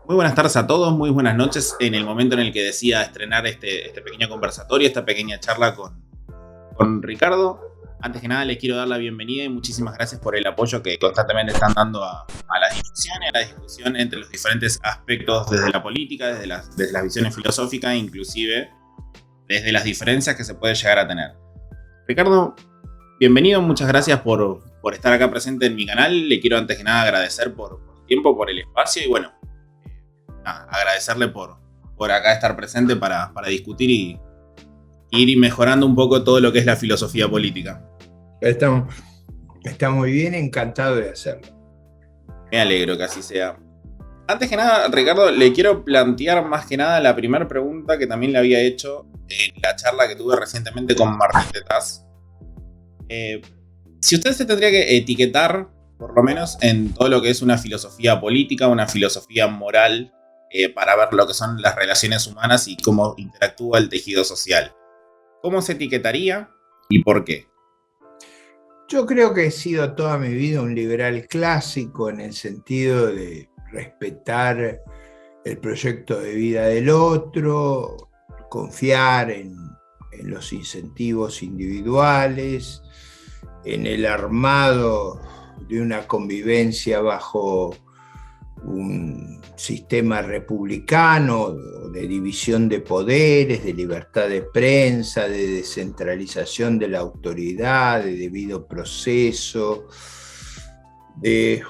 Muy buenas tardes a todos, muy buenas noches en el momento en el que decida estrenar este pequeño conversatorio, esta pequeña charla con Ricardo. Antes que nada les quiero dar la bienvenida y muchísimas gracias por el apoyo que constantemente están dando a la discusión y a la discusión entre los diferentes aspectos desde la política, desde las visiones filosóficas, inclusive desde las diferencias que se puede llegar a tener. Ricardo, bienvenido, muchas gracias por estar acá presente en mi canal. Le quiero antes que nada agradecer por el tiempo, por el espacio y bueno, agradecerle por acá estar presente para discutir y ir mejorando un poco todo lo que es la filosofía política. Está muy bien, encantado de hacerlo. Me alegro que así sea. Antes que nada, Ricardo, le quiero plantear más que nada la primera pregunta que también le había hecho en la charla que tuve recientemente con Martín Tetaz. Si usted se tendría que etiquetar, por lo menos en todo lo que es una filosofía política, una filosofía moral, para ver lo que son las relaciones humanas y cómo interactúa el tejido social, ¿cómo se etiquetaría y por qué? Yo creo que he sido toda mi vida un liberal clásico en el sentido de respetar el proyecto de vida del otro, confiar en los incentivos individuales, en el armado de una convivencia bajo un sistema republicano de división de poderes, de libertad de prensa, de descentralización de la autoridad, de debido proceso, de,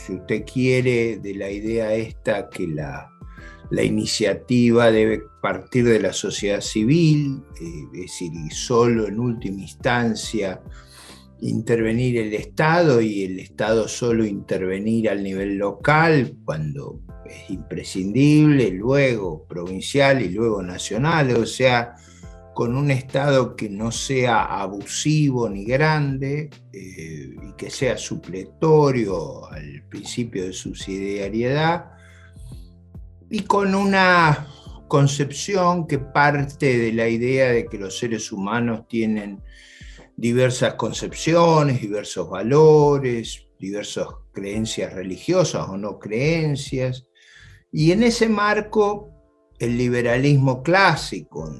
si usted quiere, de la idea esta que la iniciativa debe partir de la sociedad civil, es decir, y solo en última instancia intervenir el Estado y el Estado solo intervenir al nivel local cuando es imprescindible, luego provincial y luego nacional, o sea, con un Estado que no sea abusivo ni grande y que sea supletorio al principio de subsidiariedad y con una concepción que parte de la idea de que los seres humanos tienen diversas concepciones, diversos valores, diversas creencias religiosas o no creencias. Y en ese marco, el liberalismo clásico,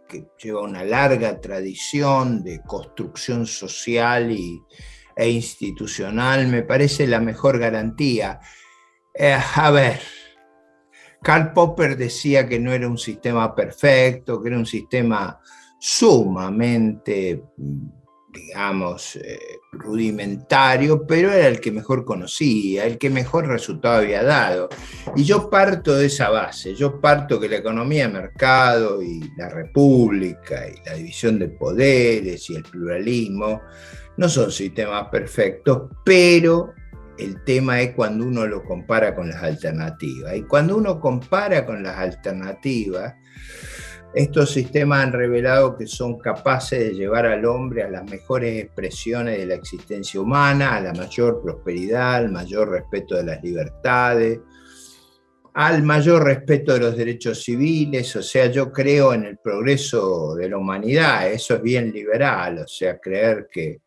que lleva una larga tradición de construcción social e institucional, me parece la mejor garantía. A ver, Karl Popper decía que no era un sistema perfecto, que era un sistema sumamente, digamos, rudimentario, pero era el que mejor conocía, el que mejor resultado había dado. Y yo parto de esa base, yo parto que la economía de mercado y la república y la división de poderes y el pluralismo no son sistemas perfectos, pero el tema es cuando uno lo compara con las alternativas. Y cuando uno compara con las alternativas, estos sistemas han revelado que son capaces de llevar al hombre a las mejores expresiones de la existencia humana, a la mayor prosperidad, al mayor respeto de las libertades, al mayor respeto de los derechos civiles. O sea, yo creo en el progreso de la humanidad, eso es bien liberal, o sea, creer que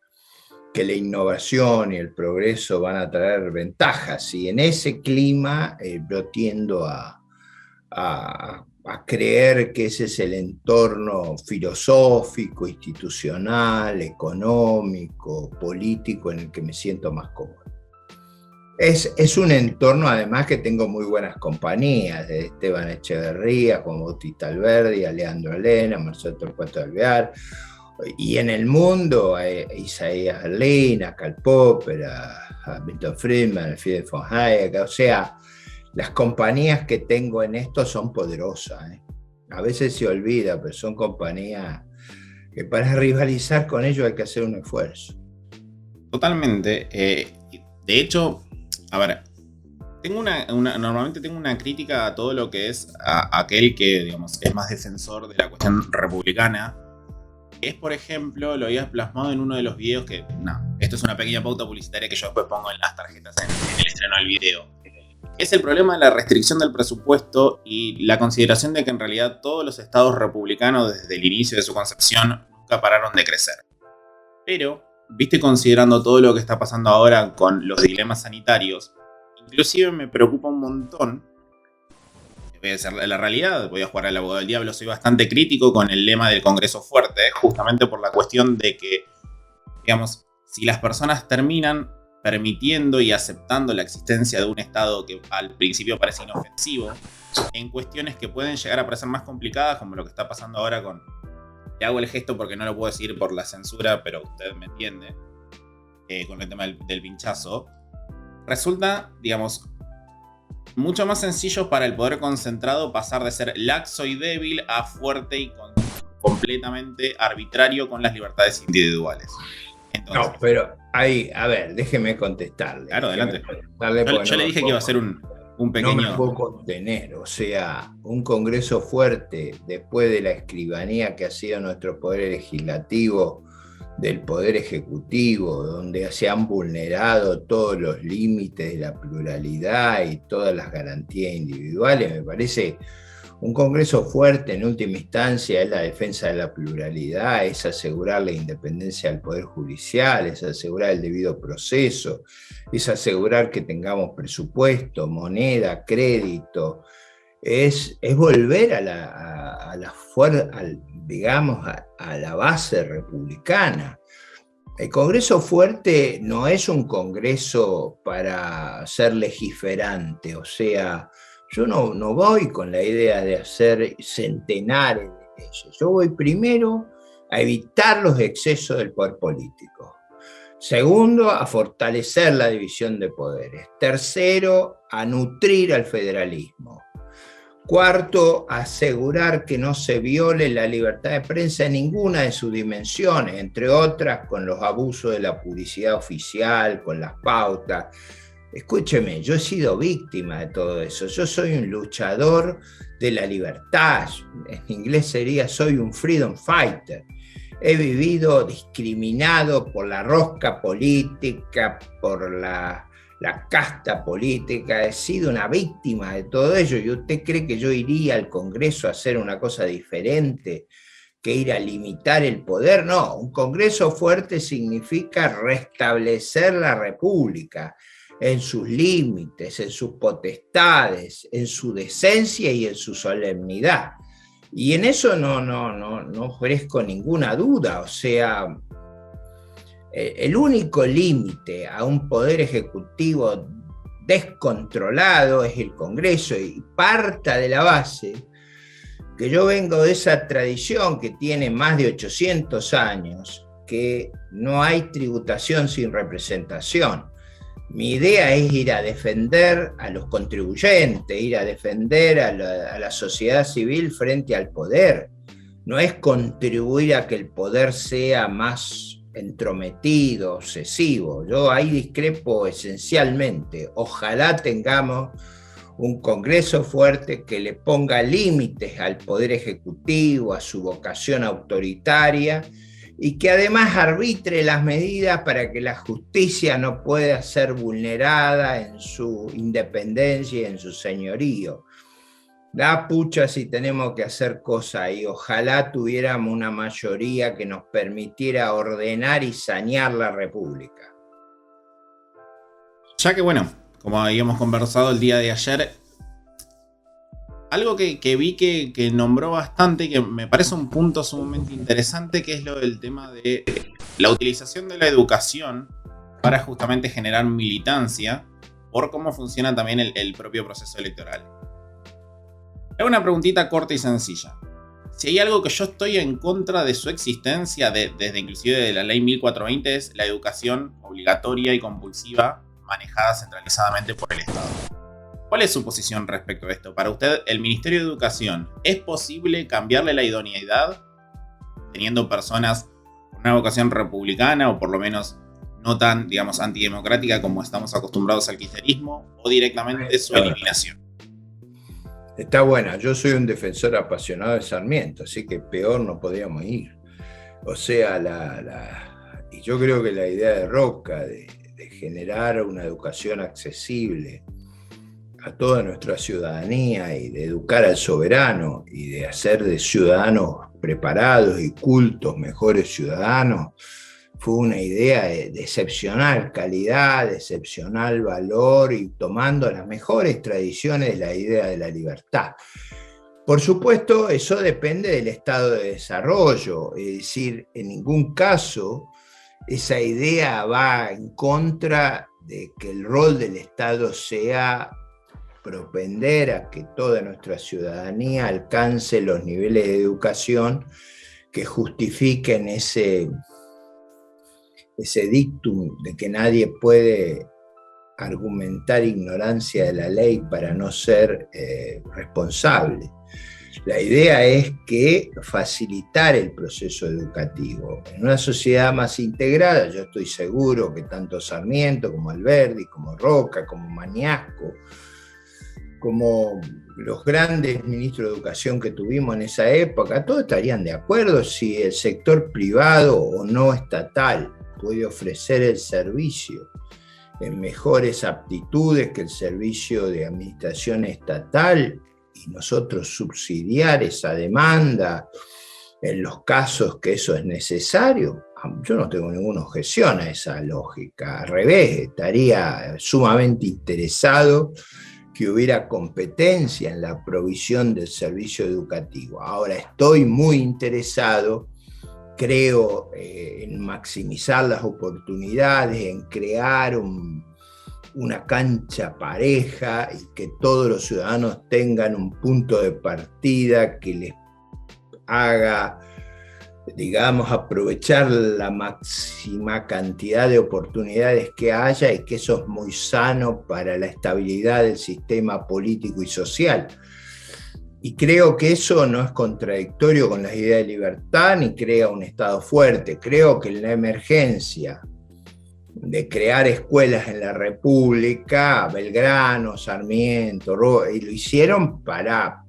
la innovación y el progreso van a traer ventajas. Y en ese clima yo tiendo a creer que ese es el entorno filosófico, institucional, económico, político en el que me siento más cómodo. Es un entorno además que tengo muy buenas compañías, de Esteban Echeverría, Juan Bautista Alberdi, a Leandro Alén, a Marcelo Torcuato Alvear, y en el mundo a Isaías Berlin, a Karl Popper, a Milton Friedman, a Friedrich von Hayek, o sea, las compañías que tengo en esto son poderosas. A veces se olvida, pero son compañías que para rivalizar con ellos hay que hacer un esfuerzo. Totalmente. De hecho, a ver, normalmente tengo una crítica a todo lo que es a aquel que, digamos, es más defensor de la cuestión republicana. Es, por ejemplo, lo habías plasmado en uno de los videos que, esto es una pequeña pauta publicitaria que yo después pongo en las tarjetas en el estreno del video. Es el problema de la restricción del presupuesto y la consideración de que en realidad todos los estados republicanos desde el inicio de su concepción nunca pararon de crecer. Pero, viste, considerando todo lo que está pasando ahora con los dilemas sanitarios, inclusive me preocupa un montón voy a decir la realidad, voy a jugar al abogado del diablo, soy bastante crítico con el lema del Congreso fuerte, justamente por la cuestión de que, digamos, si las personas terminan permitiendo y aceptando la existencia de un Estado que al principio parece inofensivo, en cuestiones que pueden llegar a parecer más complicadas, como lo que está pasando ahora con... Le hago el gesto porque no lo puedo decir por la censura, pero usted me entiende, con el tema del pinchazo, resulta, digamos, mucho más sencillo para el poder concentrado pasar de ser laxo y débil a fuerte y completamente arbitrario con las libertades individuales. Entonces, no, pero ahí, a ver, déjeme contestarle. Claro, adelante. Yo le dije que iba a ser un pequeño... No me puedo contener, o sea, un Congreso fuerte después de la escribanía que ha sido nuestro poder legislativo, del poder ejecutivo, donde se han vulnerado todos los límites de la pluralidad y todas las garantías individuales, me parece un Congreso fuerte en última instancia es la defensa de la pluralidad, es asegurar la independencia del Poder Judicial, es asegurar el debido proceso, es asegurar que tengamos presupuesto, moneda, crédito, es volver a la base republicana. El Congreso fuerte no es un Congreso para ser legiferante, o sea, yo no voy con la idea de hacer centenares de leyes. Yo voy primero a evitar los excesos del poder político. Segundo, a fortalecer la división de poderes. Tercero, a nutrir al federalismo. Cuarto, asegurar que no se viole la libertad de prensa en ninguna de sus dimensiones, entre otras con los abusos de la publicidad oficial, con las pautas. Escúcheme, yo he sido víctima de todo eso. Yo soy un luchador de la libertad. En inglés sería soy un freedom fighter. He vivido discriminado por la rosca política, por la casta política. He sido una víctima de todo ello. ¿Y usted cree que yo iría al Congreso a hacer una cosa diferente que ir a limitar el poder? No, un Congreso fuerte significa restablecer la República en sus límites, en sus potestades, en su decencia y en su solemnidad. Y en eso no ofrezco ninguna duda. O sea, el único límite a un poder ejecutivo descontrolado es el Congreso, y parta de la base que yo vengo de esa tradición que tiene más de 800 años, que no hay tributación sin representación. Mi idea es ir a defender a los contribuyentes, ir a defender a la sociedad civil frente al poder. No es contribuir a que el poder sea más entrometido, obsesivo. Yo ahí discrepo esencialmente. Ojalá tengamos un Congreso fuerte que le ponga límites al poder ejecutivo, a su vocación autoritaria, y que además arbitre las medidas para que la justicia no pueda ser vulnerada en su independencia y en su señorío. Da pucha si tenemos que hacer cosas, y ojalá tuviéramos una mayoría que nos permitiera ordenar y sanear la República. Ya que bueno, como habíamos conversado el día de ayer, algo que vi que nombró bastante, que me parece un punto sumamente interesante, que es lo del tema de la utilización de la educación para justamente generar militancia por cómo funciona también el propio proceso electoral. Hago una preguntita corta y sencilla. Si hay algo que yo estoy en contra de su existencia, desde inclusive de la ley 1420, es la educación obligatoria y compulsiva manejada centralizadamente por el Estado. ¿Cuál es su posición respecto a esto? Para usted, el Ministerio de Educación, ¿es posible cambiarle la idoneidad teniendo personas con una vocación republicana o por lo menos no tan, digamos, antidemocrática como estamos acostumbrados al kirchnerismo, o directamente su eliminación? Está buena, yo soy un defensor apasionado de Sarmiento, así que peor no podríamos ir. O sea, y yo creo que la idea de Roca de generar una educación accesible a toda nuestra ciudadanía y de educar al soberano y de hacer de ciudadanos preparados y cultos mejores ciudadanos fue una idea de excepcional calidad, de excepcional valor y tomando las mejores tradiciones de la idea de la libertad. Por supuesto, eso depende del estado de desarrollo, es decir, en ningún caso esa idea va en contra de que el rol del Estado sea propender a que toda nuestra ciudadanía alcance los niveles de educación que justifiquen ese dictum de que nadie puede argumentar ignorancia de la ley para no ser responsable. La idea es que facilitar el proceso educativo. En una sociedad más integrada, yo estoy seguro que tanto Sarmiento como Alberdi, como Roca, como Mañasco, como los grandes ministros de educación que tuvimos en esa época, todos estarían de acuerdo si el sector privado o no estatal puede ofrecer el servicio en mejores aptitudes que el servicio de administración estatal y nosotros subsidiar esa demanda en los casos que eso es necesario. Yo no tengo ninguna objeción a esa lógica, al revés, estaría sumamente interesado que hubiera competencia en la provisión del servicio educativo. Ahora estoy muy interesado, creo, en maximizar las oportunidades, en crear una cancha pareja y que todos los ciudadanos tengan un punto de partida que les haga, digamos, aprovechar la máxima cantidad de oportunidades que haya, y que eso es muy sano para la estabilidad del sistema político y social. Y creo que eso no es contradictorio con las ideas de libertad ni crea un Estado fuerte. Creo que en la emergencia de crear escuelas en la República, Belgrano, Sarmiento, y lo hicieron para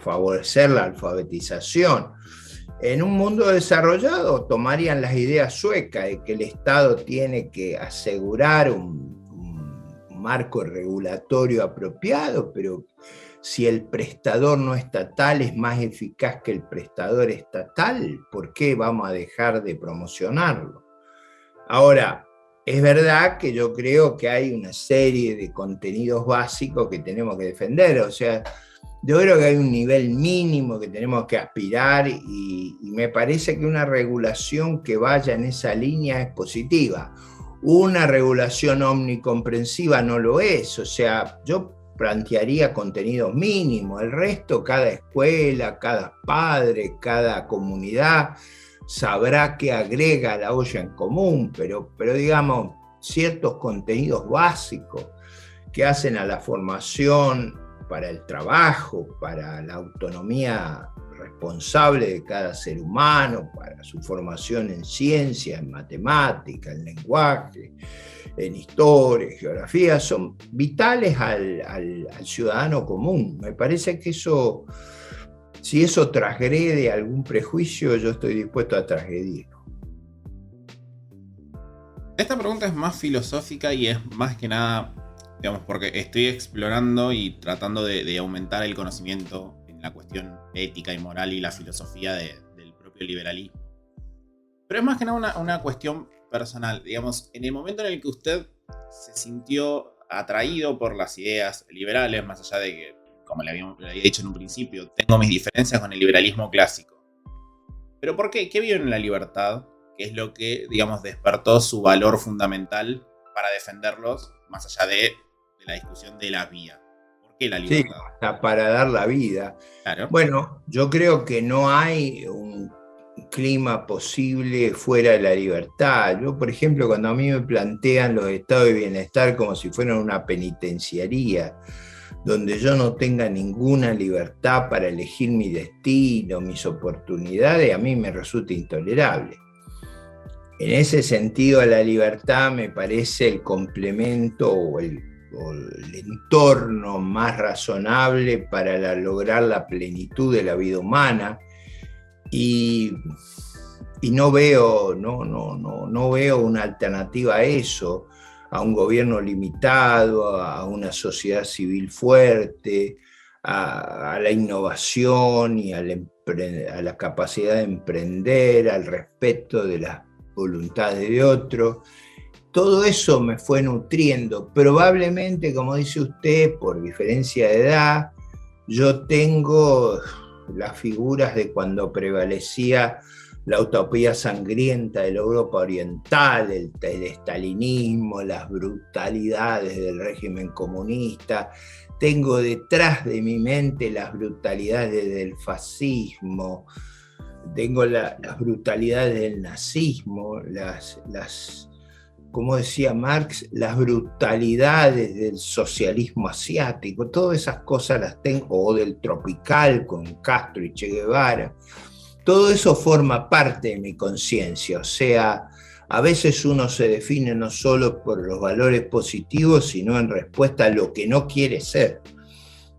favorecer la alfabetización. En un mundo desarrollado tomarían las ideas suecas de que el Estado tiene que asegurar un marco regulatorio apropiado, pero si el prestador no estatal es más eficaz que el prestador estatal, ¿por qué vamos a dejar de promocionarlo? Ahora, es verdad que yo creo que hay una serie de contenidos básicos que tenemos que defender, o sea, yo creo que hay un nivel mínimo que tenemos que aspirar y me parece que una regulación que vaya en esa línea es positiva. Una regulación omnicomprensiva no lo es, o sea, yo plantearía contenidos mínimos, el resto cada escuela, cada padre, cada comunidad sabrá qué agrega a la olla en común, pero digamos, ciertos contenidos básicos que hacen a la formación para el trabajo, para la autonomía responsable de cada ser humano, para su formación en ciencia, en matemática, en lenguaje, en historia, en geografía, son vitales al ciudadano común. Me parece que eso, si eso transgrede algún prejuicio, yo estoy dispuesto a transgredirlo. Esta pregunta es más filosófica y es más que nada, digamos, porque estoy explorando y tratando de aumentar el conocimiento en la cuestión ética y moral y la filosofía del propio liberalismo. Pero es más que nada una cuestión personal. Digamos, en el momento en el que usted se sintió atraído por las ideas liberales, más allá de que, como le había dicho en un principio, tengo mis diferencias con el liberalismo clásico. ¿Pero por qué? ¿Qué vio en la libertad? ¿Qué es lo que, digamos, despertó su valor fundamental para defenderlos, más allá de la discusión de la vía? ¿Por qué la libertad? Sí, hasta para dar la vida. Claro. Bueno, yo creo que no hay un clima posible fuera de la libertad. Yo, por ejemplo, cuando a mí me plantean los estados de bienestar como si fueran una penitenciaría, donde yo no tenga ninguna libertad para elegir mi destino, mis oportunidades, a mí me resulta intolerable. En ese sentido, la libertad me parece el complemento o el entorno más razonable para lograr la plenitud de la vida humana. Y no veo una alternativa a eso, a un gobierno limitado, a una sociedad civil fuerte, a la innovación y a la capacidad de emprender, al respeto de las voluntades de otro. Todo eso me fue nutriendo. Probablemente, como dice usted, por diferencia de edad, yo tengo las figuras de cuando prevalecía la utopía sangrienta de la Europa oriental, el estalinismo, las brutalidades del régimen comunista. Tengo detrás de mi mente las brutalidades del fascismo, tengo las brutalidades del nazismo, como decía Marx, las brutalidades del socialismo asiático, todas esas cosas las tengo, o del tropical con Castro y Che Guevara. Todo eso forma parte de mi conciencia, o sea, a veces uno se define no solo por los valores positivos, sino en respuesta a lo que no quiere ser.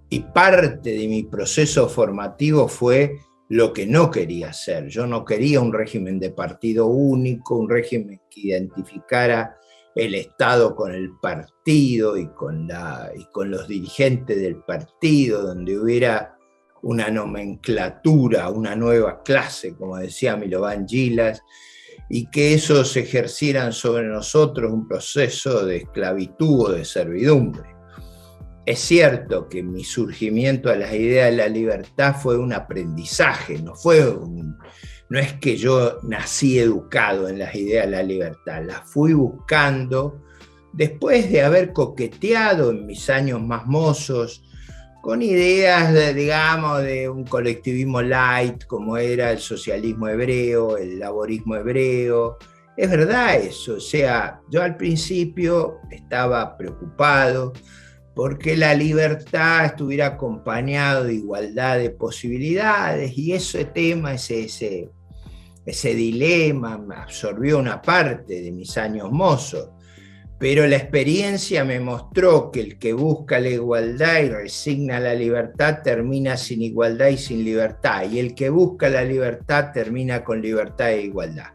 Y parte de mi proceso formativo fue lo que no quería ser. Yo no quería un régimen de partido único, un régimen que identificara el Estado con el partido y con los dirigentes del partido, donde hubiera una nomenclatura, una nueva clase, como decía Milovan Gilas, y que esos ejercieran sobre nosotros un proceso de esclavitud o de servidumbre. Es cierto que mi surgimiento a las ideas de la libertad fue un aprendizaje, no es que yo nací educado en las ideas de la libertad, las fui buscando después de haber coqueteado en mis años más mozos con ideas, de un colectivismo light, como era el socialismo hebreo, el laborismo hebreo. Es verdad eso, o sea, yo al principio estaba preocupado porque la libertad estuviera acompañado de igualdad de posibilidades, y ese tema, ese dilema me absorbió una parte de mis años mozos. Pero la experiencia me mostró que el que busca la igualdad y resigna la libertad termina sin igualdad y sin libertad, y el que busca la libertad termina con libertad e igualdad.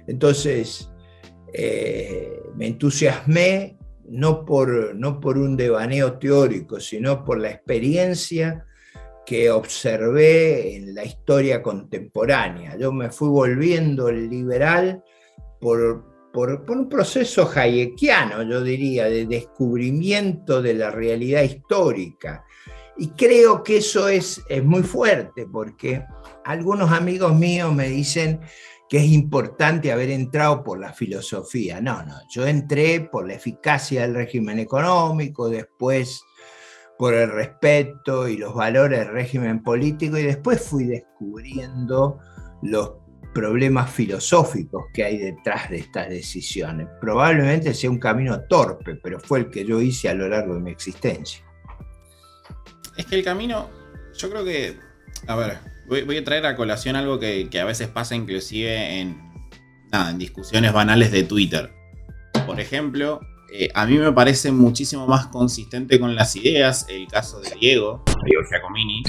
Entonces, me entusiasmé no por un devaneo teórico, sino por la experiencia que observé en la historia contemporánea. Yo me fui volviendo liberal por un proceso hayekiano, yo diría, de descubrimiento de la realidad histórica. Y creo que eso es muy fuerte, porque algunos amigos míos me dicen que es importante haber entrado por la filosofía. No, yo entré por la eficacia del régimen económico, después por el respeto y los valores del régimen político, y después fui descubriendo los problemas filosóficos que hay detrás de estas decisiones. Probablemente sea un camino torpe, pero fue el que yo hice a lo largo de mi existencia. Es que el camino, yo creo que, a ver, voy a traer a colación algo que a veces pasa inclusive en discusiones banales de Twitter. Por ejemplo, a mí me parece muchísimo más consistente con las ideas el caso de Diego Giacomini,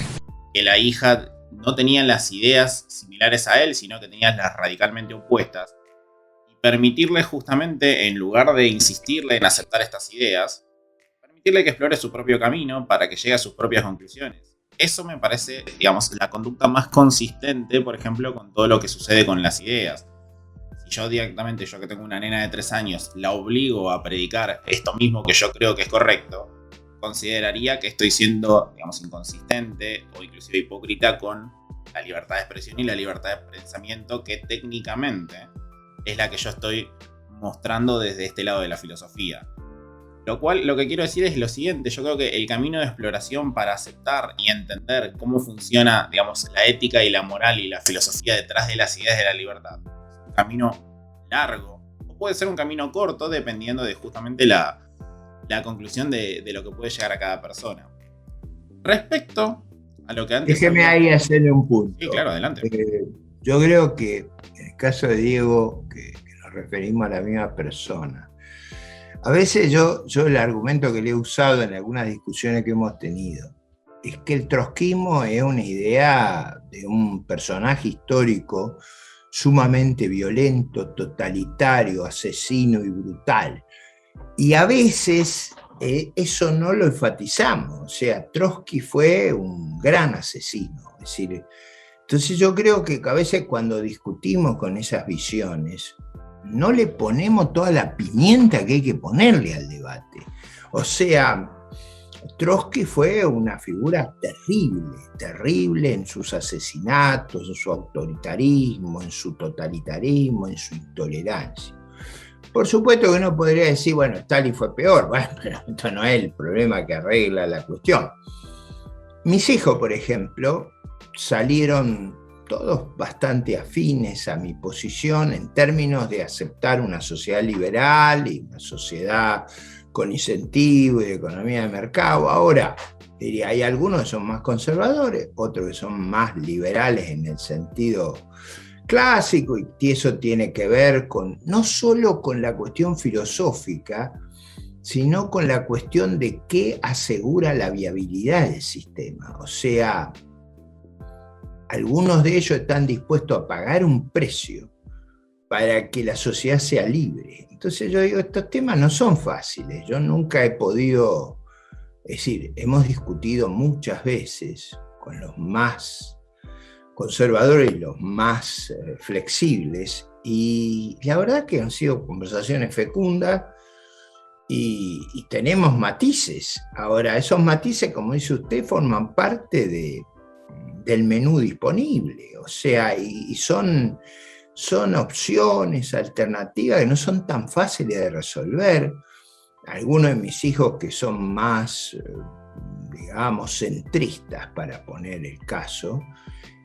que la hija no tenía las ideas similares a él, sino que tenía las radicalmente opuestas. Y permitirle justamente, en lugar de insistirle en aceptar estas ideas, permitirle que explore su propio camino para que llegue a sus propias conclusiones. Eso me parece, digamos, la conducta más consistente, por ejemplo, con todo lo que sucede con las ideas. Si yo directamente, yo que tengo una nena de 3 años, la obligo a predicar esto mismo que yo creo que es correcto, consideraría que estoy siendo, digamos, inconsistente o inclusive hipócrita con la libertad de expresión y la libertad de pensamiento, que técnicamente es la que yo estoy mostrando desde este lado de la filosofía. Lo que quiero decir es lo siguiente: yo creo que el camino de exploración para aceptar y entender cómo funciona, digamos, la ética y la moral y la filosofía detrás de las ideas de la libertad es un camino largo, o puede ser un camino corto, dependiendo de justamente la conclusión de lo que puede llegar a cada persona. Respecto a lo que antes... Déjeme ahí hacerle un punto. Sí, claro, adelante. Yo creo que en el caso de Diego, que nos referimos a la misma persona, a veces yo el argumento que le he usado en algunas discusiones que hemos tenido es que el trotskismo es una idea de un personaje histórico sumamente violento, totalitario, asesino y brutal. Y a veces eso no lo enfatizamos. O sea, Trotsky fue un gran asesino. Es decir, entonces yo creo que a veces cuando discutimos con esas visiones, no le ponemos toda la pimienta que hay que ponerle al debate. O sea, Trotsky fue una figura terrible, terrible en sus asesinatos, en su autoritarismo, en su totalitarismo, en su intolerancia. Por supuesto que uno podría decir, bueno, Stalin fue peor, bueno, pero esto no es el problema que arregla la cuestión. Mis hijos, por ejemplo, salieron todos bastante afines a mi posición en términos de aceptar una sociedad liberal y una sociedad con incentivo y de economía de mercado. Ahora, diría, hay algunos que son más conservadores, otros que son más liberales en el sentido clásico, y eso tiene que ver con, no solo con la cuestión filosófica, sino con la cuestión de qué asegura la viabilidad del sistema. O sea, algunos de ellos están dispuestos a pagar un precio para que la sociedad sea libre. Entonces yo digo, estos temas no son fáciles. Yo nunca he podido, es decir, hemos discutido muchas veces con los más conservadores y los más flexibles, y la verdad que han sido conversaciones fecundas y tenemos matices. Ahora, esos matices, como dice usted, forman parte del menú disponible, o sea, y son opciones, alternativas que no son tan fáciles de resolver. Algunos de mis hijos que son más, digamos, centristas, para poner el caso,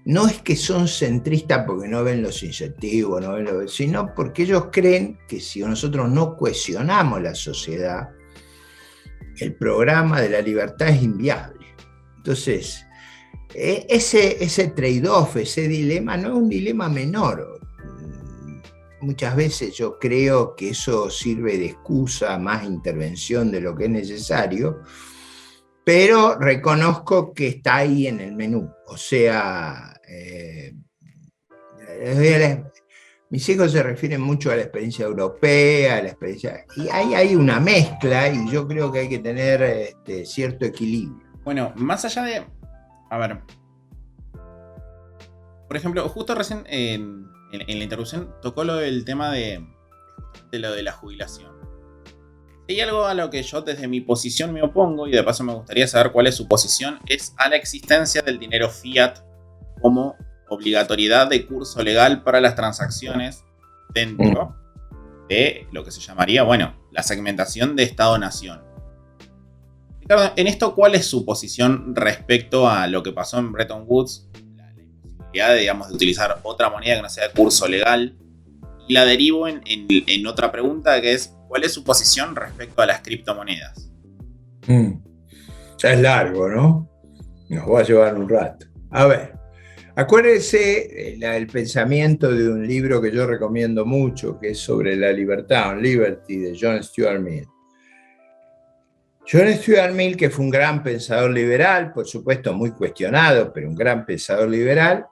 no es que son centristas porque no ven los incentivos, sino porque ellos creen que si nosotros no cohesionamos la sociedad, el programa de la libertad es inviable. Entonces, ese trade-off, ese dilema, no es un dilema menor. Muchas veces yo creo que eso sirve de excusa, más intervención de lo que es necesario, pero reconozco que está ahí en el menú. O sea, mis hijos se refieren mucho a la experiencia europea, a la experiencia, y ahí hay una mezcla, y yo creo que hay que tener cierto equilibrio. Bueno, más allá de, a ver, por ejemplo, justo recién en la introducción tocó lo del tema de lo de la jubilación. Hay algo a lo que yo desde mi posición me opongo, y de paso me gustaría saber cuál es su posición, es a la existencia del dinero fiat como obligatoriedad de curso legal para las transacciones dentro de lo que se llamaría, bueno, la segmentación de Estado-Nación. Ricardo, en esto, ¿cuál es su posición respecto a lo que pasó en Bretton Woods? La imposibilidad de, digamos, de utilizar otra moneda que no sea de curso legal. Y la derivo en otra pregunta, que es, ¿cuál es su posición respecto a las criptomonedas? Ya es largo, ¿no? Nos va a llevar un rato. A ver, acuérdese el pensamiento de un libro que yo recomiendo mucho, que es sobre la libertad, on Liberty, de John Stuart Mill. John Stuart Mill, que fue un gran pensador liberal, por supuesto muy cuestionado, pero un gran pensador liberal,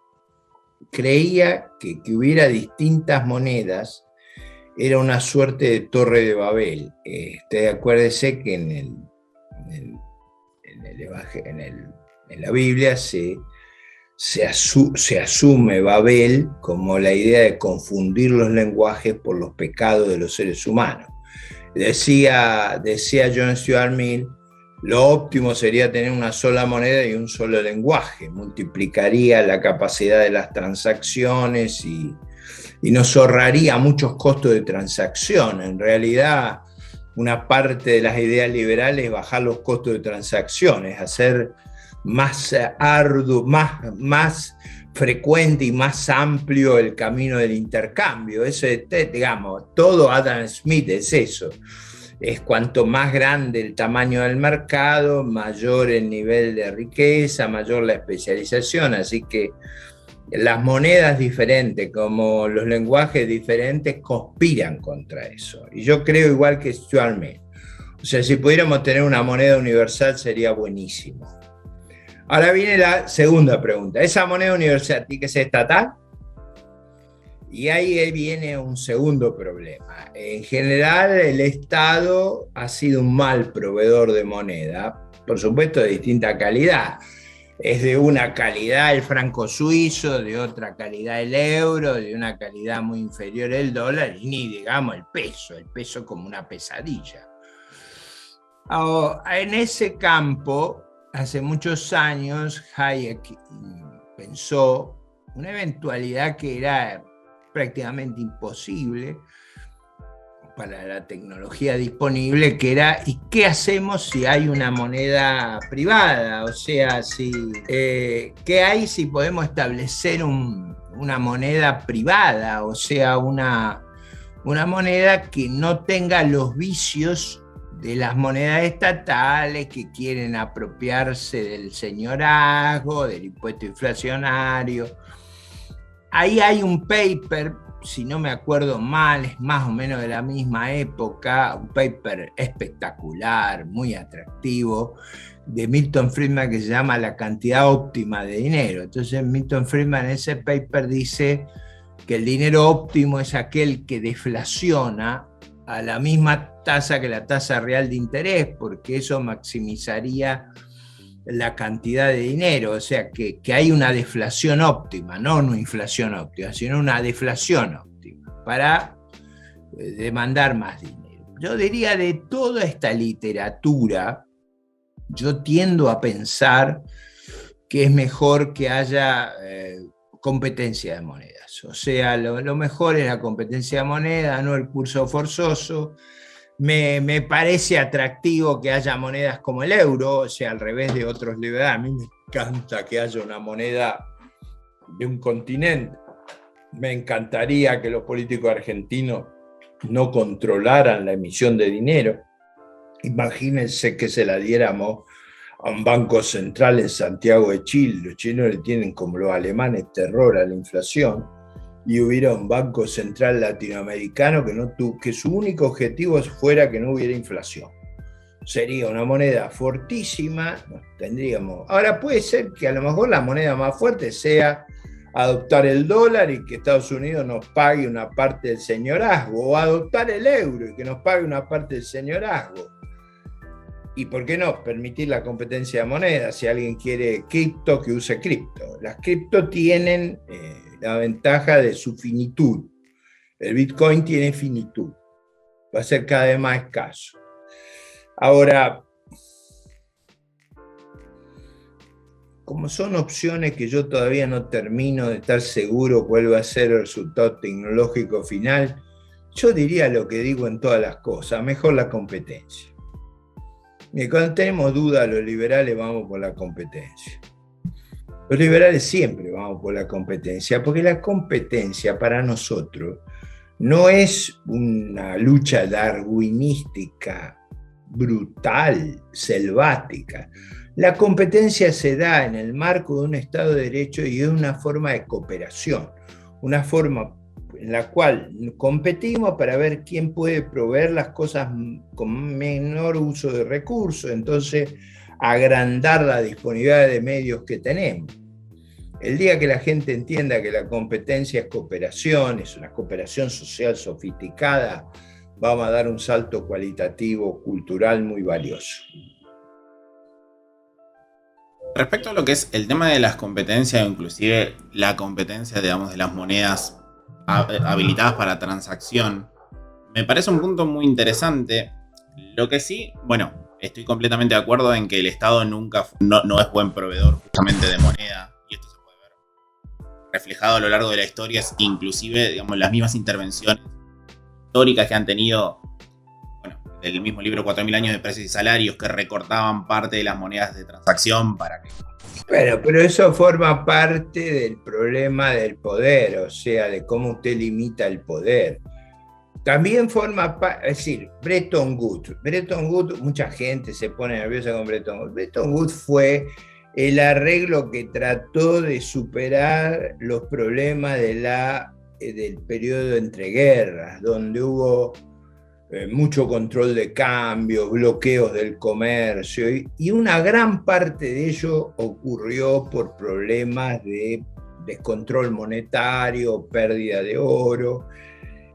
creía que hubiera distintas monedas era una suerte de torre de Babel. Acuérdese que en la Biblia se asume Babel como la idea de confundir los lenguajes por los pecados de los seres humanos. Decía John Stuart Mill, lo óptimo sería tener una sola moneda y un solo lenguaje, multiplicaría la capacidad de las transacciones y nos ahorraría muchos costos de transacción. En realidad, una parte de las ideas liberales es bajar los costos de transacciones, hacer más arduo, más frecuente y más amplio el camino del intercambio. Eso es, digamos, todo Adam Smith es eso. Es cuanto más grande el tamaño del mercado, mayor el nivel de riqueza, mayor la especialización. Así que las monedas diferentes, como los lenguajes diferentes, conspiran contra eso. Y yo creo igual que Stuart Mill. O sea, si pudiéramos tener una moneda universal sería buenísimo. Ahora viene la segunda pregunta. ¿Esa moneda universal tiene que ser estatal? Y ahí viene un segundo problema. En general, el Estado ha sido un mal proveedor de moneda, por supuesto de distinta calidad. es de una calidad el franco suizo, de otra calidad el euro, de una calidad muy inferior el dólar, y ni digamos el peso como una pesadilla. En ese campo, hace muchos años, Hayek pensó una eventualidad que era prácticamente imposible para la tecnología disponible, que era, ¿y qué hacemos si hay una moneda privada? O sea, ¿qué hay si podemos establecer una moneda privada? O sea, una moneda que no tenga los vicios de las monedas estatales que quieren apropiarse del señorazgo, del impuesto inflacionario. Ahí hay un paper, si no me acuerdo mal, es más o menos de la misma época, un paper espectacular, muy atractivo, de Milton Friedman, que se llama La cantidad óptima de dinero. Entonces Milton Friedman en ese paper dice que el dinero óptimo es aquel que deflaciona a la misma tasa que la tasa real de interés, porque eso maximizaría la cantidad de dinero, o sea que hay una deflación óptima, no una inflación óptima, sino una deflación óptima para demandar más dinero. Yo diría, de toda esta literatura, yo tiendo a pensar que es mejor que haya competencia de monedas, o sea, lo mejor es la competencia de monedas, no el curso forzoso. Me parece atractivo que haya monedas como el euro, o sea, al revés de otros liberales. A mí me encanta que haya una moneda de un continente. Me encantaría que los políticos argentinos no controlaran la emisión de dinero. Imagínense que se la diéramos a un banco central en Santiago de Chile. Los chilenos le tienen, como los alemanes, terror a la inflación. Y hubiera un banco central latinoamericano que su único objetivo fuera que no hubiera inflación. Sería una moneda fortísima, tendríamos. Ahora puede ser que a lo mejor la moneda más fuerte sea adoptar el dólar y que Estados Unidos nos pague una parte del señorazgo, o adoptar el euro y que nos pague una parte del señorazgo. ¿Y por qué no? Permitir la competencia de monedas. Si alguien quiere cripto, que use cripto. Las cripto tienen la ventaja de su finitud. El Bitcoin tiene finitud. Va a ser cada vez más escaso. Ahora, como son opciones que yo todavía no termino de estar seguro cuál va a ser el resultado tecnológico final, yo diría lo que digo en todas las cosas: mejor la competencia. Y cuando tenemos dudas, los liberales vamos por la competencia. Los liberales siempre vamos por la competencia, porque la competencia para nosotros no es una lucha darwinística, brutal, selvática. La competencia se da en el marco de un Estado de Derecho y es una forma de cooperación, una forma en la cual competimos para ver quién puede proveer las cosas con menor uso de recursos, entonces agrandar la disponibilidad de medios que tenemos. El día que la gente entienda que la competencia es cooperación, es una cooperación social sofisticada, vamos a dar un salto cualitativo, cultural muy valioso. Respecto a lo que es el tema de las competencias, o inclusive la competencia, digamos, de las monedas habilitadas para transacción, me parece un punto muy interesante. Lo que sí, bueno, estoy completamente de acuerdo en que el Estado nunca no es buen proveedor justamente de moneda, y esto se puede ver reflejado a lo largo de la historia, inclusive, digamos, las mismas intervenciones históricas que han tenido, bueno, del mismo libro 4.000 años de precios y salarios, que recortaban parte de las monedas de transacción para que... Bueno, pero eso forma parte del problema del poder, o sea, de cómo usted limita el poder. También forma parte, es decir, Bretton Woods. Bretton Woods, mucha gente se pone nerviosa con Bretton Woods. Bretton Woods fue el arreglo que trató de superar los problemas del periodo entre guerras, donde hubo mucho control de cambio, bloqueos del comercio, y una gran parte de ello ocurrió por problemas de descontrol monetario, pérdida de oro.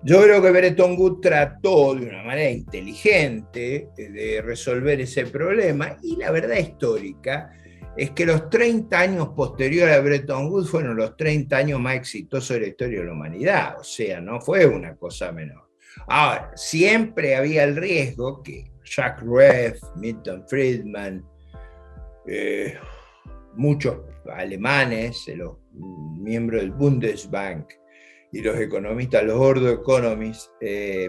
Yo creo que Bretton Woods trató de una manera inteligente de resolver ese problema, y la verdad histórica es que los 30 años posteriores a Bretton Woods fueron los 30 años más exitosos de la historia de la humanidad, o sea, no fue una cosa menor. Ahora, siempre había el riesgo que Jacques Rueff, Milton Friedman, muchos alemanes, los miembros del Bundesbank y los economistas, los Ordo Economists,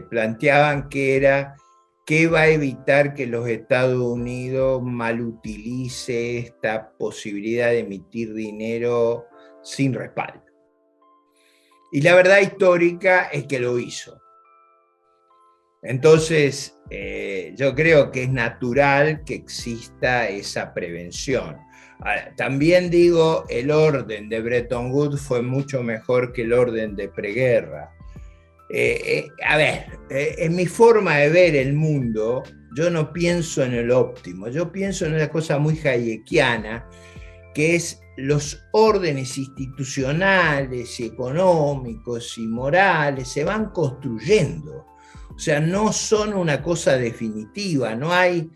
planteaban que va a evitar que los Estados Unidos malutilice esta posibilidad de emitir dinero sin respaldo. Y la verdad histórica es que lo hizo. Entonces, yo creo que es natural que exista esa prevención. Ahora, también digo, el orden de Bretton Woods fue mucho mejor que el orden de preguerra. En mi forma de ver el mundo, yo no pienso en el óptimo, yo pienso en una cosa muy hayekiana, que es los órdenes institucionales y económicos y morales se van construyendo. O sea, no son una cosa definitiva, no hay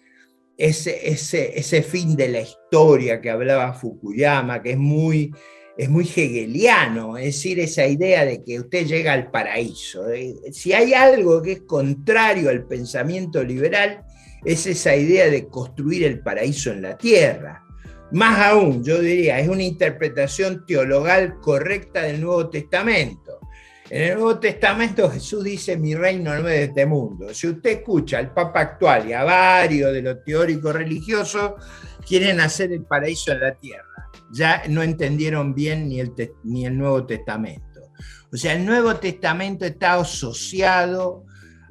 ese fin de la historia que hablaba Fukuyama, que es muy hegeliano, es decir, esa idea de que usted llega al paraíso. Si hay algo que es contrario al pensamiento liberal, es esa idea de construir el paraíso en la tierra. Más aún, yo diría, es una interpretación teologal correcta del Nuevo Testamento. En el Nuevo Testamento Jesús dice: mi reino no es de este mundo. Si usted escucha al Papa actual y a varios de los teóricos religiosos, quieren hacer el paraíso en la tierra. Ya no entendieron bien ni el Nuevo Testamento. O sea, el Nuevo Testamento está asociado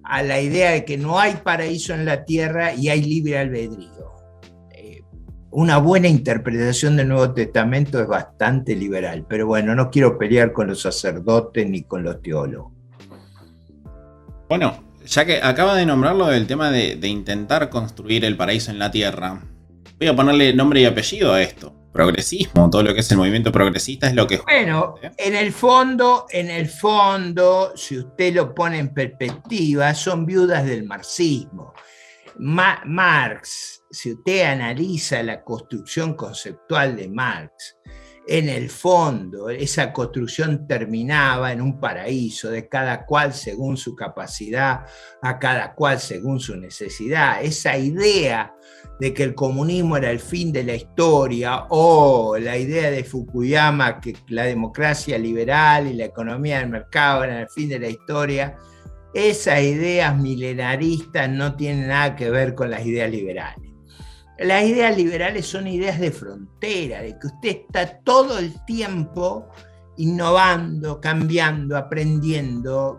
a la idea de que no hay paraíso en la tierra y hay libre albedrío. Una buena interpretación del Nuevo Testamento es bastante liberal, pero bueno, no quiero pelear con los sacerdotes ni con los teólogos. Bueno, ya que acaba de nombrarlo del tema de intentar construir el paraíso en la tierra, voy a ponerle nombre y apellido a esto. Progresismo, todo lo que es el movimiento progresista es lo que... Bueno, en el fondo, si usted lo pone en perspectiva, son viudas del marxismo. Marx, si usted analiza la construcción conceptual de Marx, en el fondo esa construcción terminaba en un paraíso de cada cual según su capacidad, a cada cual según su necesidad. Esa idea de que el comunismo era el fin de la historia, o la idea de Fukuyama que la democracia liberal y la economía del mercado eran el fin de la historia, esas ideas milenaristas no tienen nada que ver con las ideas liberales. Las ideas liberales son ideas de frontera, de que usted está todo el tiempo innovando, cambiando, aprendiendo,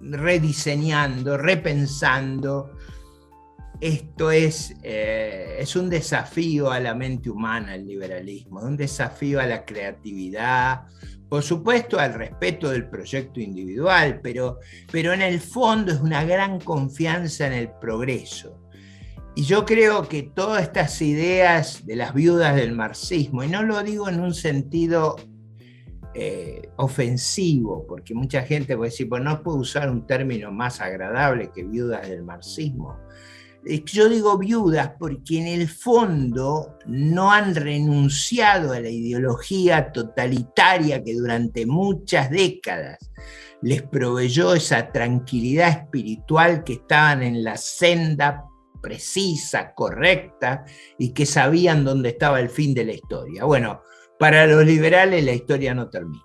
rediseñando, repensando. Esto es un desafío a la mente humana, el liberalismo, un desafío a la creatividad, por supuesto al respeto del proyecto individual, pero en el fondo es una gran confianza en el progreso. Y yo creo que todas estas ideas de las viudas del marxismo, y no lo digo en un sentido ofensivo, porque mucha gente puede decir, pues no puedo usar un término más agradable que viudas del marxismo. Yo digo viudas porque en el fondo no han renunciado a la ideología totalitaria que durante muchas décadas les proveyó esa tranquilidad espiritual, que estaban en la senda precisa, correcta, y que sabían dónde estaba el fin de la historia. Bueno, para los liberales la historia no termina.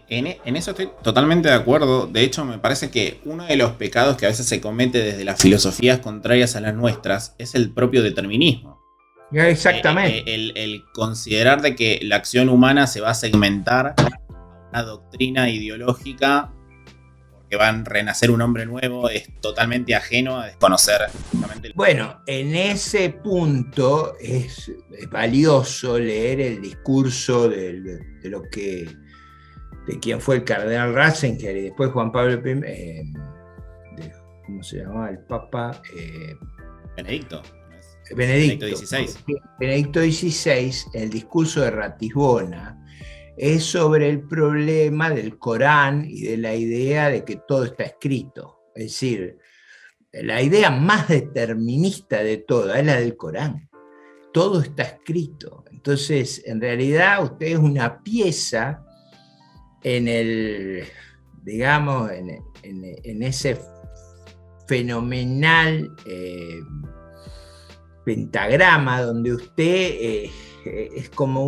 En eso estoy totalmente de acuerdo. De hecho, me parece que uno de los pecados que a veces se comete desde las filosofías contrarias a las nuestras es el propio determinismo. Exactamente. El considerar de que la acción humana se va a segmentar a una doctrina ideológica porque van a renacer un hombre nuevo es totalmente ajeno a desconocer. Bueno, en ese punto es valioso leer el discurso de quien fue el cardenal Ratzinger y después Juan Pablo I, ¿cómo se llamaba? El Papa Benedicto XVI. Benedicto XVI, el discurso de Ratisbona, es sobre el problema del Corán y de la idea de que todo está escrito. Es decir, la idea más determinista de toda es la del Corán. todo está escrito. Entonces, en realidad, usted es una pieza en el, digamos, en ese fenomenal pentagrama donde usted es como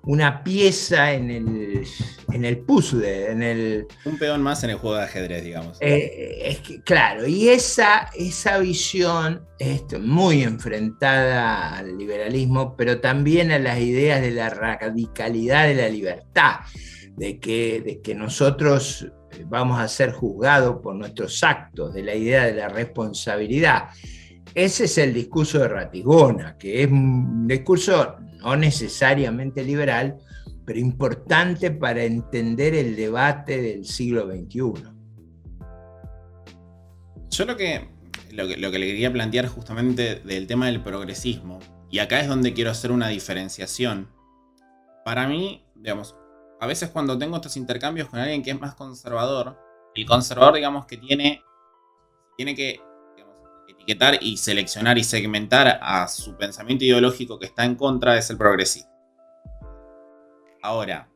una pieza en el puzzle, un peón más en el juego de ajedrez, digamos. es que, claro, y esa visión es muy enfrentada al liberalismo, pero también a las ideas de la radicalidad de la libertad, de que nosotros vamos a ser juzgados por nuestros actos, de la idea de la responsabilidad. Ese es el discurso de Ratisbona, que es un discurso no necesariamente liberal, pero importante para entender el debate del siglo XXI. Yo lo que le quería plantear justamente del tema del progresismo, y acá es donde quiero hacer una diferenciación. Para mí, digamos, a veces cuando tengo estos intercambios con alguien que es más conservador, el conservador, digamos, que tiene que, digamos, etiquetar y seleccionar y segmentar a su pensamiento ideológico que está en contra es el progresismo. Ahora,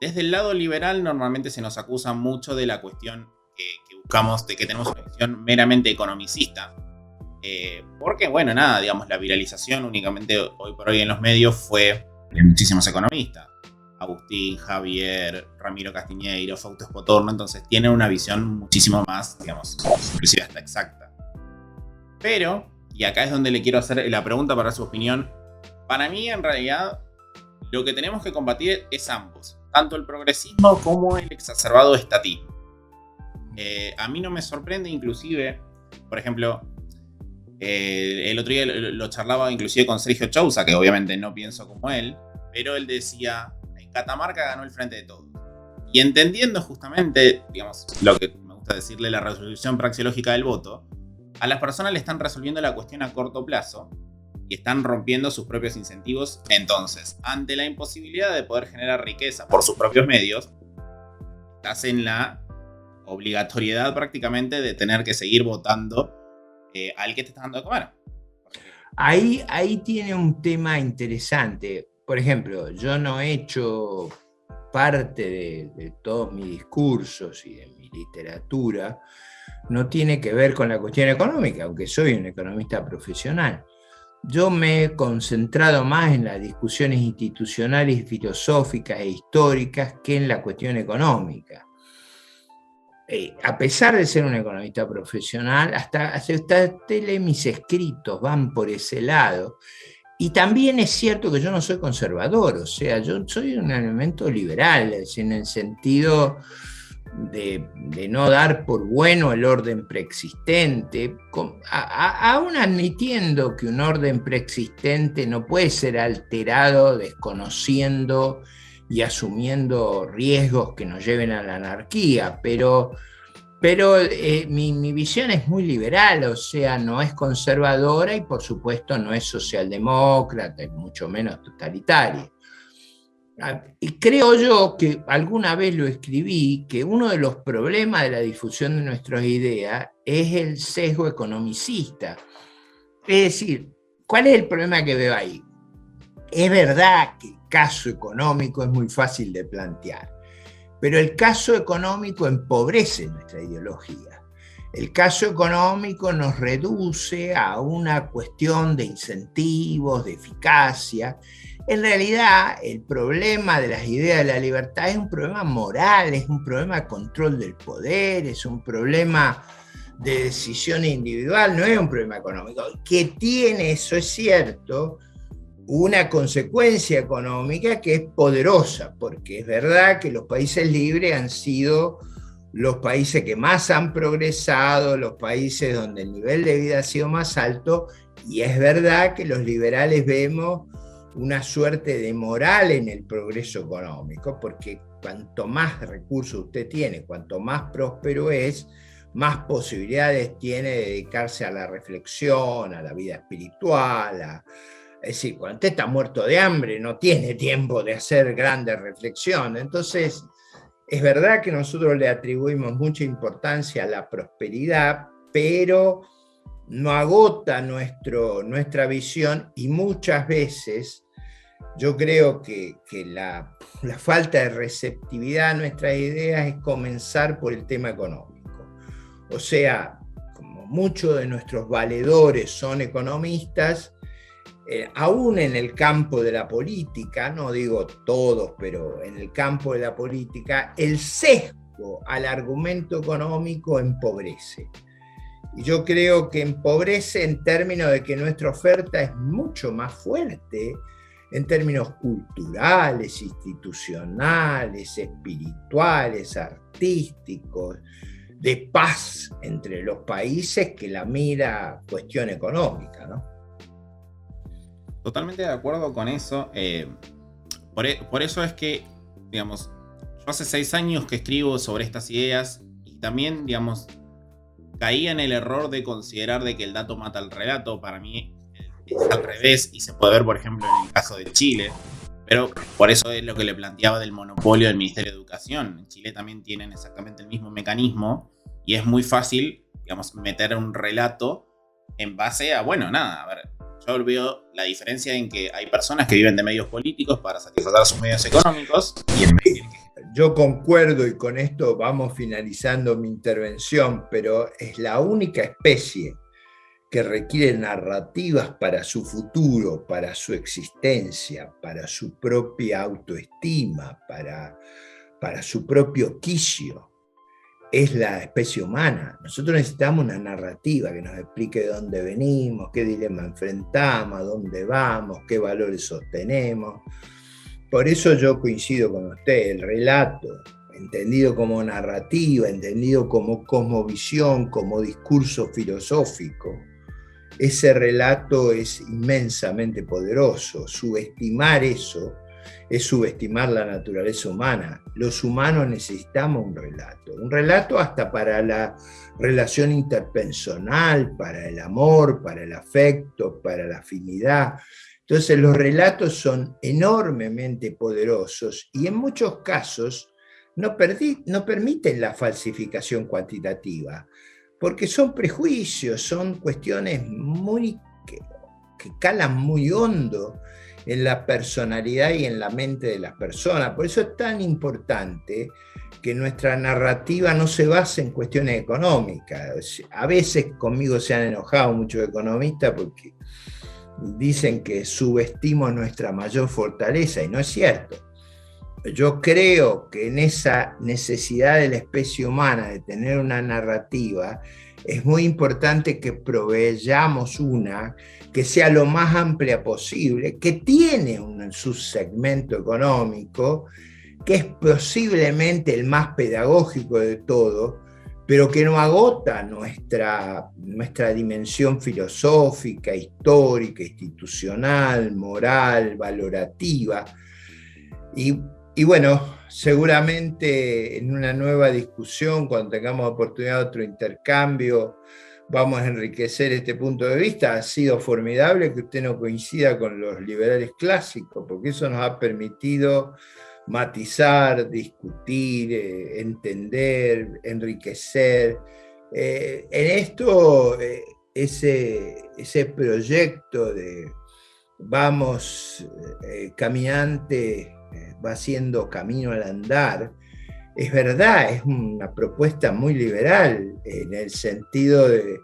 desde el lado liberal normalmente se nos acusa mucho de la cuestión que buscamos, de que tenemos una visión meramente economicista. Porque, bueno, nada, digamos, la viralización únicamente hoy por hoy en los medios fue de muchísimos economistas. Agustín, Javier, Ramiro Castiñeiro, Fausto Espotorno, entonces tienen una visión muchísimo más, digamos, inclusive hasta exacta. Pero, y acá es donde le quiero hacer la pregunta para su opinión, para mí en realidad lo que tenemos que combatir es ambos, tanto el progresismo como el exacerbado estatismo. A mí no me sorprende inclusive, por ejemplo, el otro día lo charlaba inclusive con Sergio Chousa, que obviamente no pienso como él, pero él decía, en Catamarca ganó el Frente de Todos. Y entendiendo justamente, digamos, lo que me gusta decirle, la resolución praxeológica del voto, a las personas le están resolviendo la cuestión a corto plazo y están rompiendo sus propios incentivos. Entonces, ante la imposibilidad de poder generar riqueza por sus propios medios, estás en la obligatoriedad prácticamente de tener que seguir votando al que te está dando de comer. Ahí tiene un tema interesante. Por ejemplo, yo no he hecho parte de todos mis discursos y de mi literatura, no tiene que ver con la cuestión económica, aunque soy un economista profesional. Yo me he concentrado más en las discusiones institucionales, filosóficas e históricas que en la cuestión económica. A pesar de ser un economista profesional, hasta mis escritos van por ese lado. Y también es cierto que yo no soy conservador, o sea, yo soy un elemento liberal, en el sentido de no dar por bueno el orden preexistente, aún admitiendo que un orden preexistente no puede ser alterado desconociendo y asumiendo riesgos que nos lleven a la anarquía, pero mi visión es muy liberal, o sea, no es conservadora y por supuesto no es socialdemócrata, y mucho menos totalitaria. Y creo yo que alguna vez lo escribí, que uno de los problemas de la difusión de nuestras ideas es el sesgo economicista. Es decir, ¿cuál es el problema que veo ahí? Es verdad que el caso económico es muy fácil de plantear, pero el caso económico empobrece nuestra ideología. El caso económico nos reduce a una cuestión de incentivos, de eficacia. En realidad, el problema de las ideas de la libertad es un problema moral, es un problema de control del poder, es un problema de decisión individual, no es un problema económico. Que tiene, eso es cierto, una consecuencia económica que es poderosa, porque es verdad que los países libres han sido los países que más han progresado, los países donde el nivel de vida ha sido más alto, y es verdad que los liberales vemos una suerte de moral en el progreso económico, porque cuanto más recursos usted tiene, cuanto más próspero es, más posibilidades tiene de dedicarse a la reflexión, a la vida espiritual, es decir, cuando usted está muerto de hambre, no tiene tiempo de hacer grandes reflexiones. Entonces, es verdad que nosotros le atribuimos mucha importancia a la prosperidad, pero no agota nuestra visión, y muchas veces yo creo que la falta de receptividad a nuestras ideas es comenzar por el tema económico. O sea, como muchos de nuestros valedores son economistas, aún en el campo de la política, no digo todos, pero en el campo de la política, el sesgo al argumento económico empobrece. Y yo creo que empobrece en términos de que nuestra oferta es mucho más fuerte en términos culturales, institucionales, espirituales, artísticos, de paz entre los países, que la mera cuestión económica, ¿no? Totalmente de acuerdo con eso. Por eso es que, digamos, yo hace 6 años que escribo sobre estas ideas y también, digamos, caí en el error de considerar de que el dato mata al relato. Para mí es al revés, y se puede ver, por ejemplo, en el caso de Chile. Pero por eso es lo que le planteaba del monopolio del Ministerio de Educación. En Chile también tienen exactamente el mismo mecanismo y es muy fácil, digamos, meter un relato en base a, bueno, nada, a ver, yo veo la diferencia en que hay personas que viven de medios políticos para satisfacer sus medios económicos y en vez de... Yo concuerdo, y con esto vamos finalizando mi intervención, pero es la única especie que requiere narrativas para su futuro, para su existencia, para su propia autoestima, para su propio quicio. Es la especie humana. Nosotros necesitamos una narrativa que nos explique de dónde venimos, qué dilema enfrentamos, a dónde vamos, qué valores sostenemos. Por eso yo coincido con usted, el relato, entendido como narrativa, entendido como cosmovisión, como discurso filosófico, ese relato es inmensamente poderoso. Subestimar eso es subestimar la naturaleza humana. Los humanos necesitamos un relato hasta para la relación interpersonal, para el amor, para el afecto, para la afinidad. Entonces los relatos son enormemente poderosos y en muchos casos no permiten la falsificación cuantitativa, porque son prejuicios, son cuestiones que calan muy hondo en la personalidad y en la mente de las personas. Por eso es tan importante que nuestra narrativa no se base en cuestiones económicas. A veces conmigo se han enojado muchos economistas porque dicen que subestimo nuestra mayor fortaleza, y no es cierto. Yo creo que en esa necesidad de la especie humana de tener una narrativa, es muy importante que proveyamos una que sea lo más amplia posible, que tiene un subsegmento económico, que es posiblemente el más pedagógico de todo, pero que no agota nuestra dimensión filosófica, histórica, institucional, moral, valorativa. Y bueno, seguramente en una nueva discusión, cuando tengamos oportunidad de otro intercambio, vamos a enriquecer este punto de vista. Ha sido formidable que usted no coincida con los liberales clásicos, porque eso nos ha permitido matizar, discutir, entender, enriquecer. En esto, ese proyecto de vamos caminante, va haciendo camino al andar, es verdad, es una propuesta muy liberal en el sentido de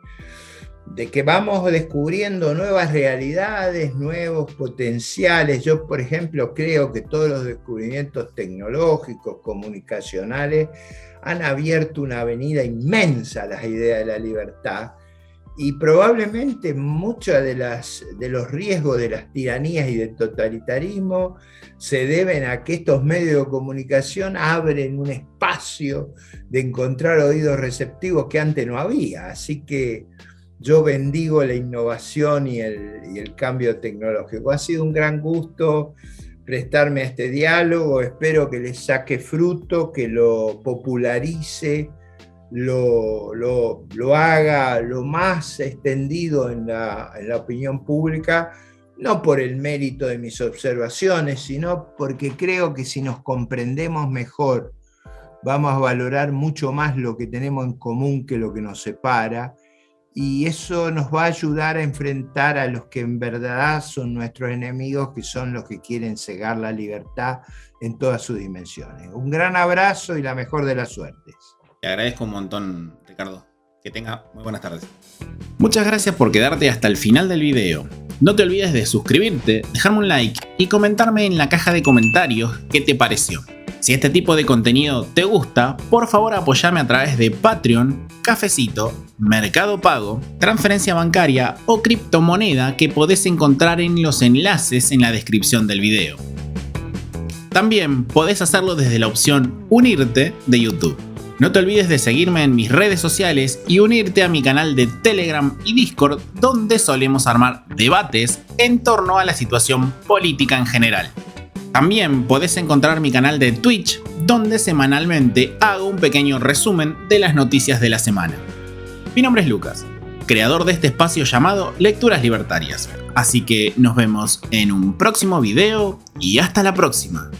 que vamos descubriendo nuevas realidades, nuevos potenciales. Yo, por ejemplo, creo que todos los descubrimientos tecnológicos, comunicacionales, han abierto una avenida inmensa a las ideas de la libertad, y probablemente muchos de los riesgos de las tiranías y del totalitarismo se deben a que estos medios de comunicación abren un espacio de encontrar oídos receptivos que antes no había. Así que yo bendigo la innovación y el cambio tecnológico. Ha sido un gran gusto prestarme a este diálogo. Espero que les saque fruto, que lo popularice, lo haga lo más extendido en la opinión pública, no por el mérito de mis observaciones, sino porque creo que si nos comprendemos mejor, vamos a valorar mucho más lo que tenemos en común que lo que nos separa, y eso nos va a ayudar a enfrentar a los que en verdad son nuestros enemigos, que son los que quieren cegar la libertad en todas sus dimensiones. Un gran abrazo y la mejor de las suertes. Te agradezco un montón, Ricardo. Que tenga muy buenas tardes. Muchas gracias por quedarte hasta el final del video. No te olvides de suscribirte, dejarme un like y comentarme en la caja de comentarios qué te pareció. Si este tipo de contenido te gusta, por favor apóyame a través de Patreon, Cafecito, Mercado Pago, transferencia bancaria o criptomoneda que podés encontrar en los enlaces en la descripción del video. También podés hacerlo desde la opción Unirte de YouTube. No te olvides de seguirme en mis redes sociales y unirte a mi canal de Telegram y Discord, donde solemos armar debates en torno a la situación política en general. También podés encontrar mi canal de Twitch, donde semanalmente hago un pequeño resumen de las noticias de la semana. Mi nombre es Lucas, creador de este espacio llamado Lecturas Libertarias. Así que nos vemos en un próximo video y hasta la próxima.